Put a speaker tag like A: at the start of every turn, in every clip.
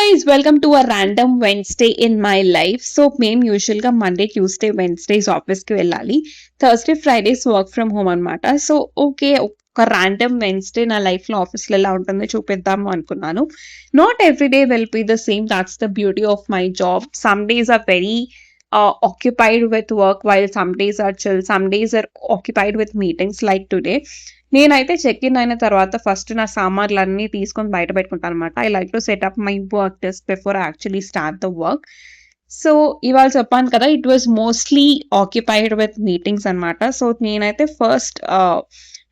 A: guys, welcome to a random Wednesday in my life. So మేము usual గా Monday Tuesday Wednesdays office కి వెళ్ళాలి. Thursday Fridays work from home అన్నమాట. So okay, ఒక random Wednesday నా life లో office లో ఎలా ఉంటుందో చూపిద్దాము అనుకున్నాను. Not every day will be the same. That's the beauty of my job. Some days are very occupied with work, while some days are chill, some days are occupied with meetings like today. నేనైతే check in అయిన తర్వాత first నా సామాన్లన్నీ తీసుకొని బయట పెట్టుకుంటాను అనమాట. I like to set up my work desk before I actually start the work. So ఇవాళ చెప్పాను కదా, it was mostly occupied with meetings అనమాట. సో నేనైతే ఫస్ట్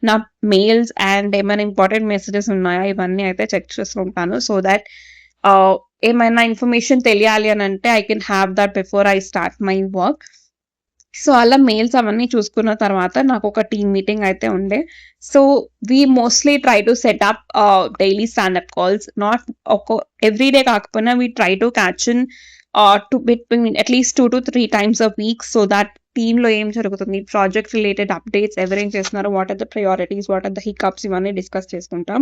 A: నా మెయిల్స్ అండ్ ఏమైనా ఇంపార్టెంట్ మెసేజెస్ ఉన్నాయా ఇవన్నీ అయితే చెక్ చేస్తూ ఉంటాను. సో దాట్ ఏమైనా ఇన్ఫర్మేషన్ తెలియాలి అని అంటే I can have that before I start my work. So అలా మెయిల్స్ అవన్నీ చూసుకున్న తర్వాత నాకు ఒక టీమ్ మీటింగ్ అయితే ఉండే. So we mostly try to set up daily standup calls. Not every day కాకపోయినా we try to catch in to between at least 2 to 3 times a week, so that టీంలో ఏం జరుగుతుంది, ప్రాజెక్ట్ రిలేటెడ్ అప్డేట్స్ ఎవరేం చేస్తున్నారు, what are the priorities, what are the hiccups, ఇవన్నీ discuss చేసుకుంటాం.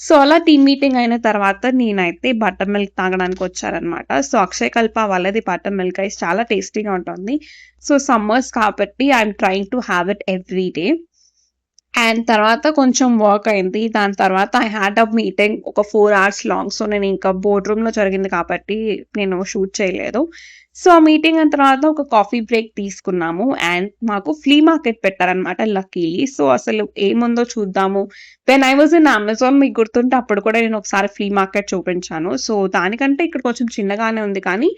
A: So అలా team meeting అయిన తర్వాత నేనైతే బటర్ మిల్క్ తాగడానికి వచ్చారనమాట. సో అక్షయ కల్ప వాళ్ళది బటర్ మిల్క్ రైస్ చాలా టేస్టీగా ఉంటుంది. సో సమ్మర్స్ కాబట్టి I'm trying to have it every day. And తర్వాత కొంచెం వర్క్ అయింది. దాని తర్వాత ఐ హ్యాడ్ అ మీటింగ్ ఒక 4 hours లాంగ్. సో నేను ఇంకా బోర్డ్ రూమ్ లో జరిగింది కాబట్టి నేను షూట్ చేయలేదు. సో ఆ మీటింగ్ అయిన తర్వాత ఒక కాఫీ బ్రేక్ తీసుకున్నాము. అండ్ మాకు ఫ్లీ మార్కెట్ పెట్టారనమాట లక్కీలీ. సో అసలు ఏముందో చూద్దాము. When I was in Amazon, మీకు గుర్తుంటే అప్పుడు కూడా నేను ఒకసారి ఫ్లీ మార్కెట్ చూపించాను. సో దానికంటే ఇక్కడ కొంచెం చిన్నగానే ఉంది కానీ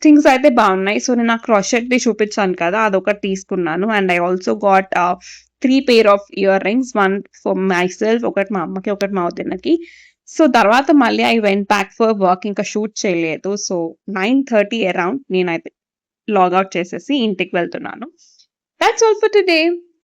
A: థింగ్స్ అయితే బాగున్నాయి. సో నేను ఆ క్రాషెట్ ది చూపించాను కదా, అదొకటి తీసుకున్నాను. And I also got 3 pair of earrings, 1 for myself, ఒకటి మా అమ్మకి, ఒకటి మా వదినకి. సో తర్వాత మళ్ళీ I went back for work. ఇంకా షూట్ చేయలేదు. సో 9:30 అరౌండ్ నేనైతే లాగౌట్ చేసేసి ఇంటికి వెళ్తున్నాను. That's all for today.